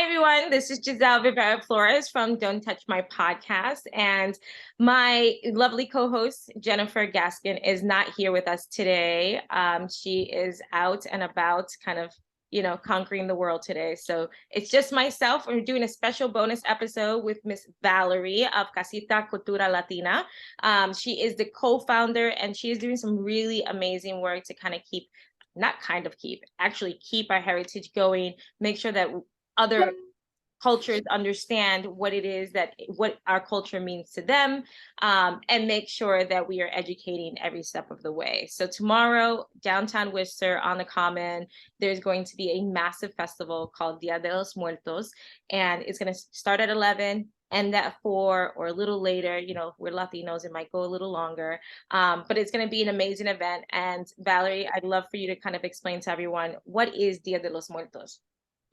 Hi, everyone. This is Giselle Rivera Flores from Don't Touch My Podcast. And my lovely co-host, Jennifer Gaskin, is not here with us today. She is out and about kind of, conquering the world today. So it's just myself. We're doing a special bonus episode with Miss Valerie of Casita Cultura Latina. She is the co-founder, and she is doing some really amazing work to kind of actually keep our heritage going, make sure that other cultures understand what our culture means to them, and make sure that we are educating every step of the way. So tomorrow, downtown Worcester on the Common, there's going to be a massive festival called Dia de los Muertos, and it's going to start at 11, end at 4 or a little later. We're Latinos, it might go a little longer, but it's going to be an amazing event. And Valerie, I'd love for you to kind of explain to everyone, what is Dia de los Muertos?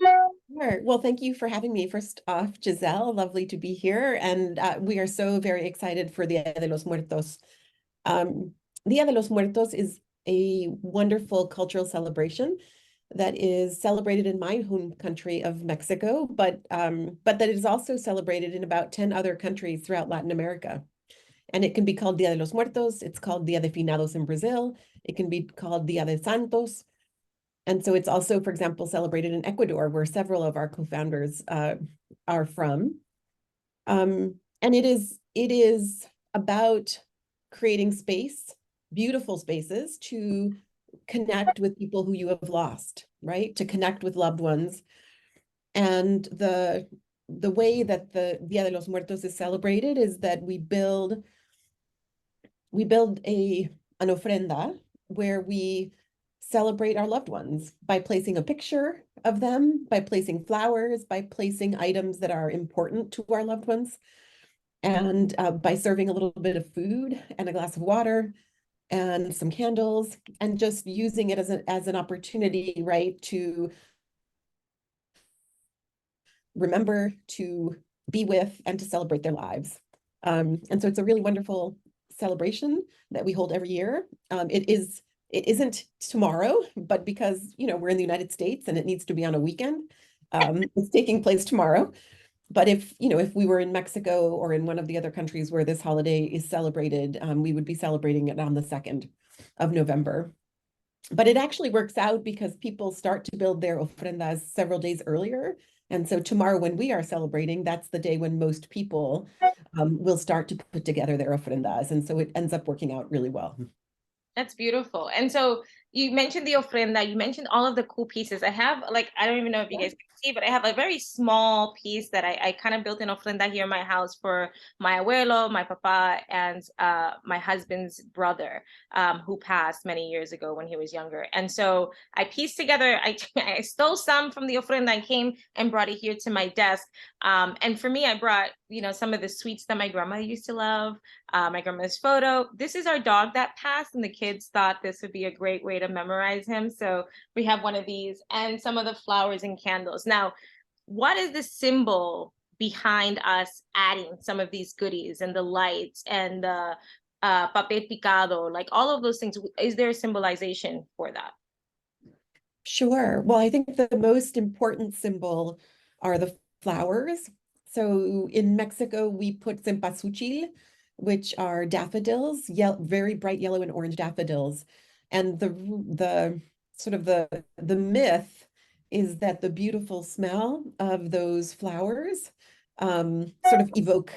Sure. Well, thank you for having me. First off, Giselle, lovely to be here. And we are so very excited for Dia de los Muertos. Dia de los Muertos is a wonderful cultural celebration that is celebrated in my home country of Mexico, but that is also celebrated in about 10 other countries throughout Latin America. And it can be called Dia de los Muertos. It's called Dia de Finados in Brazil. It can be called Dia de Santos. And so it's also, for example, celebrated in Ecuador, where several of our co-founders are from. And it is about creating space, beautiful spaces, to connect with people who you have lost, right? To connect with loved ones. And the way that the Dia de los Muertos is celebrated is that we build an ofrenda where we celebrate our loved ones by placing a picture of them, by placing flowers, by placing items that are important to our loved ones, and by serving a little bit of food and a glass of water and some candles, and just using it as an opportunity, right, to remember, to be with, and to celebrate their lives. And so it's a really wonderful celebration that we hold every year. It isn't tomorrow, but because, we're in the United States and it needs to be on a weekend, it's taking place tomorrow. But if we were in Mexico or in one of the other countries where this holiday is celebrated, we would be celebrating it on the 2nd of November. But it actually works out because people start to build their ofrendas several days earlier. And so tomorrow, when we are celebrating, that's the day when most people will start to put together their ofrendas. And so it ends up working out really well. That's beautiful. And so you mentioned the ofrenda, you mentioned all of the cool pieces. I have, I don't even know if you guys can see, but I have a very small piece that I kind of built an ofrenda here in my house for my abuelo, my papa, and my husband's brother, who passed many years ago when he was younger. And so I pieced together, I stole some from the ofrenda and came and brought it here to my desk. And for me, I brought, some of the sweets that my grandma used to love, my grandma's photo. This is our dog that passed, and the kids thought this would be a great way to memorize him. So we have one of these and some of the flowers and candles. Now, what is the symbol behind us adding some of these goodies and the lights and the papel picado, like all of those things? Is there a symbolization for that? Sure. Well, I think the most important symbol are the flowers. So in Mexico, we put cempasúchil, which are daffodils, very bright yellow and orange daffodils. And the sort of the myth is that the beautiful smell of those flowers sort of evoke,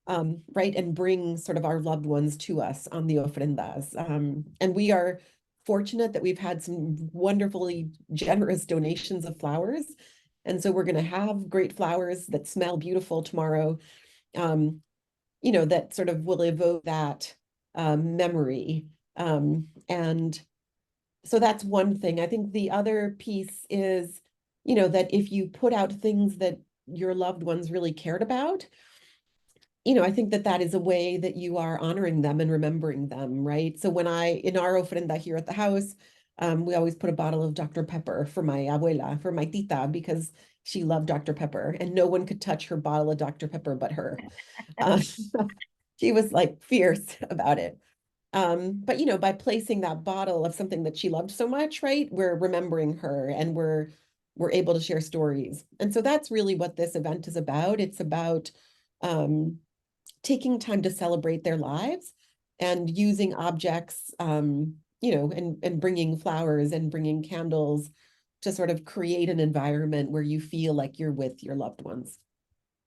right, and bring sort of our loved ones to us on the ofrendas. And we are fortunate that we've had some wonderfully generous donations of flowers. And so we're going to have great flowers that smell beautiful tomorrow, that sort of will evoke that memory. And so that's one thing. I think the other piece is, that if you put out things that your loved ones really cared about, I think that is a way that you are honoring them and remembering them, right? So in our ofrenda here at the house, we always put a bottle of Dr. Pepper for my abuela, for my tita, because she loved Dr. Pepper and no one could touch her bottle of Dr. Pepper but her. She was like fierce about it. But by placing that bottle of something that she loved so much, right, we're remembering her and we're we're able to share stories. And so that's really what this event is about. It's about taking time to celebrate their lives and using objects, and bringing flowers and bringing candles to sort of create an environment where you feel like you're with your loved ones.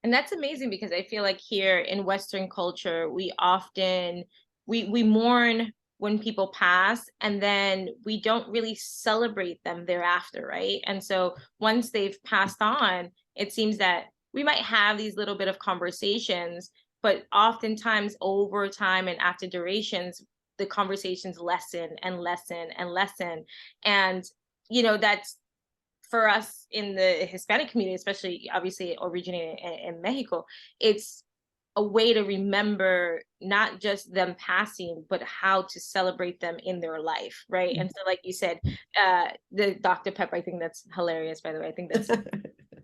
And that's amazing because I feel like here in Western culture, we often we mourn when people pass and then we don't really celebrate them thereafter, right? And so once they've passed on, it seems that we might have these little bit of conversations, but oftentimes over time and after durations, the conversations lessen and lessen and lessen. And that's for us in the Hispanic community, especially obviously originating in Mexico, it's a way to remember not just them passing, but how to celebrate them in their life, right? And so, like you said, the Dr. Pepper, I think that's hilarious, by the way. I think that's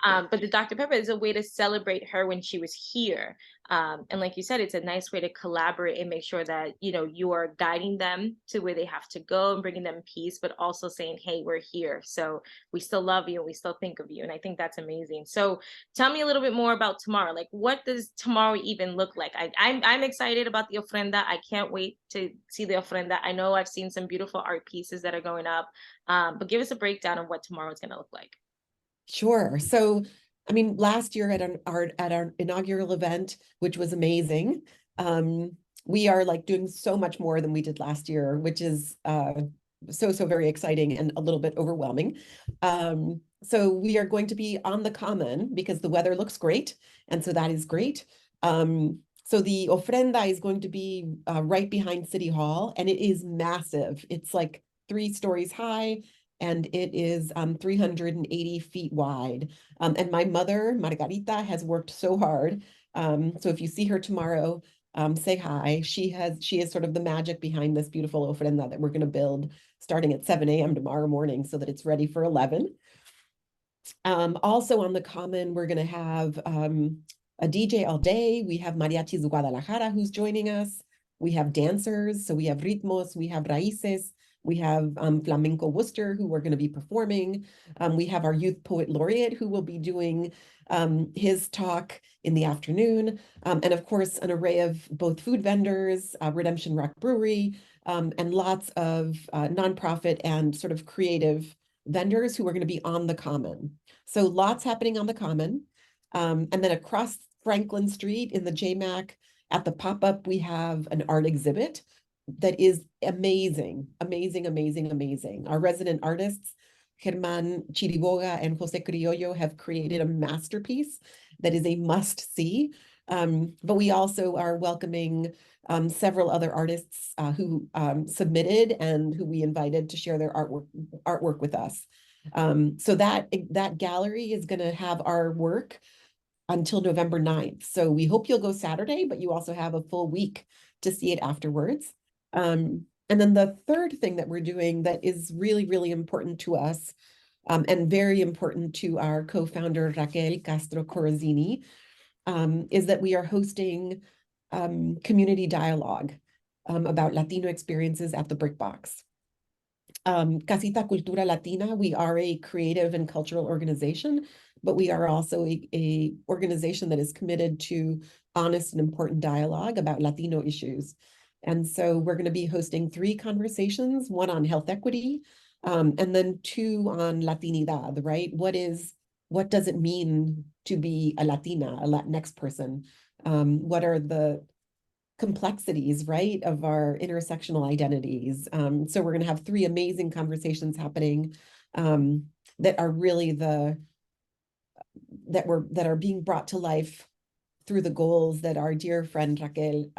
but the Dr. Pepper is a way to celebrate her when she was here. And like you said, it's a nice way to collaborate and make sure that, you are guiding them to where they have to go and bringing them peace, but also saying, hey, we're here. So we still love you and we still think of you. And I think that's amazing. So tell me a little bit more about tomorrow. Like, what does tomorrow even look like? I'm excited about the ofrenda. I can't wait to see the ofrenda. I know I've seen some beautiful art pieces that are going up, but give us a breakdown of what tomorrow is going to look like. Sure. So, I mean, last year at our inaugural event, which was amazing, we are like doing so much more than we did last year, which is so very exciting and a little bit overwhelming. So we are going to be on the common because the weather looks great, and so that is great. So the ofrenda is going to be right behind City Hall, and it is massive. It's like 3 stories high and it is 380 feet wide. And my mother, Margarita, has worked so hard. So if you see her tomorrow, say hi. She is sort of the magic behind this beautiful ofrenda that we're going to build starting at 7 a.m. tomorrow morning so that it's ready for 11. Also on the common, we're going to have a DJ all day. We have Mariachis Guadalajara who's joining us. We have dancers, so we have ritmos, we have raíces, we have Flamenco Worcester, who are going to be performing. We have our youth poet laureate, who will be doing his talk in the afternoon. And of course, an array of both food vendors, Redemption Rock Brewery, and lots of nonprofit and sort of creative vendors who are going to be on the common. So lots happening on the common. And then across Franklin Street in the JMAC at the pop-up, we have an art exhibit that is amazing, amazing, amazing, amazing. Our resident artists, Germán Chiriboga and Jose Criollo, have created a masterpiece that is a must-see. But we also are welcoming several other artists who submitted and who we invited to share their artwork with us. So that gallery is going to have our work until November 9th. So we hope you'll go Saturday, but you also have a full week to see it afterwards. And then the third thing that we're doing that is really, really important to us and very important to our co-founder Raquel Castro Corazzini is that we are hosting community dialogue about Latino experiences at the Brick Box. Casita Cultura Latina, we are a creative and cultural organization, but we are also a organization that is committed to honest and important dialogue about Latino issues. And so we're going to be hosting 3 conversations, one on health equity, and then 2 on Latinidad, right? What does it mean to be a Latina, a Latinx person? What are the complexities, right, of our intersectional identities? So we're going to have 3 amazing conversations happening that are really that are being brought to life through the goals that our dear friend Raquel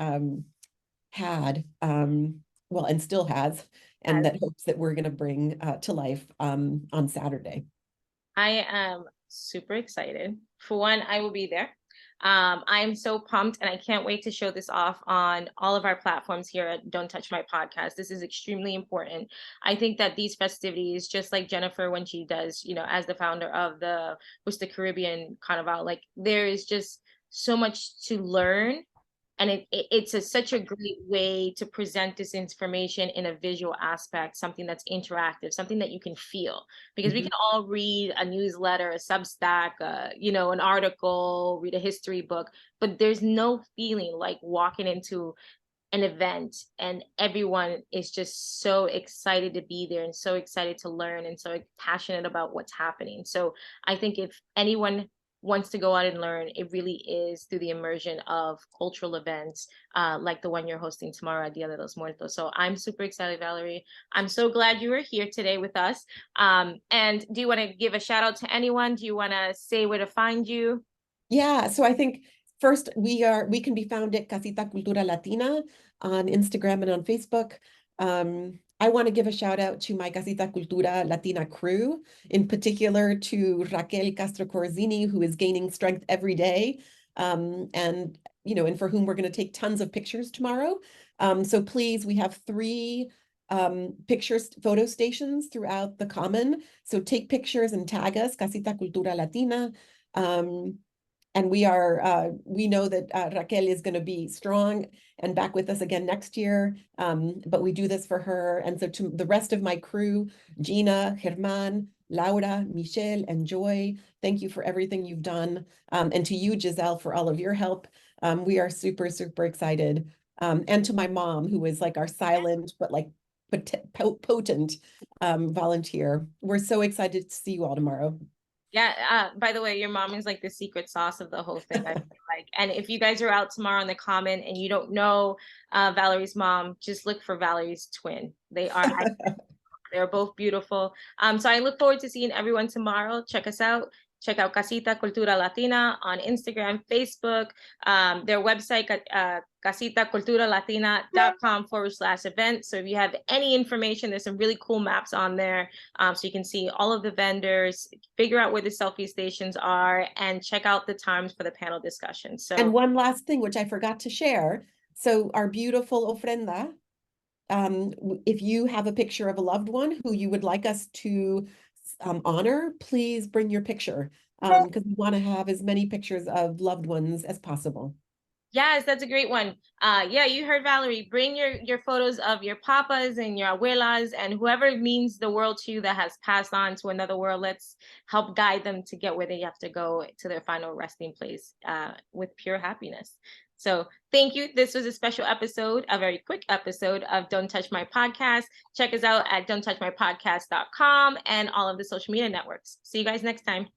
had, well, and still has, and that hopes that we're going to bring to life on Saturday. I am super excited. For one, I will be there. I'm so pumped and I can't wait to show this off on all of our platforms here at Don't Touch My Podcast. This is extremely important. I think that these festivities, just like Jennifer, when she does, as the founder of the Caribbean Carnival, like there is just so much to learn And it's such a great way to present this information in a visual aspect, something that's interactive, something that you can feel. Because we can all read a newsletter, a Substack, an article, read a history book, but there's no feeling like walking into an event and everyone is just so excited to be there and so excited to learn and so passionate about what's happening. So I think if anyone wants to go out and learn, it really is through the immersion of cultural events like the one you're hosting tomorrow at Dia de los Muertos. So I'm super excited, Valerie. I'm so glad you were here today with us. And do you want to give a shout out to anyone? Do you want to say where to find you? Yeah, so I think first we can be found at Casita Cultura Latina on Instagram and on Facebook. I want to give a shout out to my Casita Cultura Latina crew, in particular to Raquel Castro Corzini, who is gaining strength every day, and for whom we're going to take tons of pictures tomorrow. So please, we have 3 photo stations throughout the common. So take pictures and tag us, Casita Cultura Latina. And we know that Raquel is going to be strong and back with us again next year. But we do this for her. And so to the rest of my crew, Gina, Germán, Laura, Michelle, and Joy, thank you for everything you've done. And to you, Giselle, for all of your help. We are super, super excited. And to my mom, who is like our silent, but like potent volunteer. We're so excited to see you all tomorrow. Yeah, by the way, your mom is like the secret sauce of the whole thing, I feel like. And if you guys are out tomorrow in the comment and you don't know Valerie's mom, just look for Valerie's twin. They're both beautiful. So I look forward to seeing everyone tomorrow. Check us out. Check out Casita Cultura Latina on Instagram, Facebook, their website, casitaculturalatina.com/event. So if you have any information, there's some really cool maps on there. So you can see all of the vendors, figure out where the selfie stations are, and check out the times for the panel discussion. So, and one last thing, which I forgot to share. So our beautiful ofrenda, if you have a picture of a loved one who you would like us to honor, please bring your picture, because we want to have as many pictures of loved ones as possible. yes, that's a great one. Yeah, you heard Valerie. Bring your photos of your papas and your abuelas and whoever means the world to you that has passed on to another world. Let's help guide them to get where they have to go to their final resting place with pure happiness. So thank you. This was a special episode, a very quick episode of Don't Touch My Podcast. Check us out at don'ttouchmypodcast.com and all of the social media networks. See you guys next time.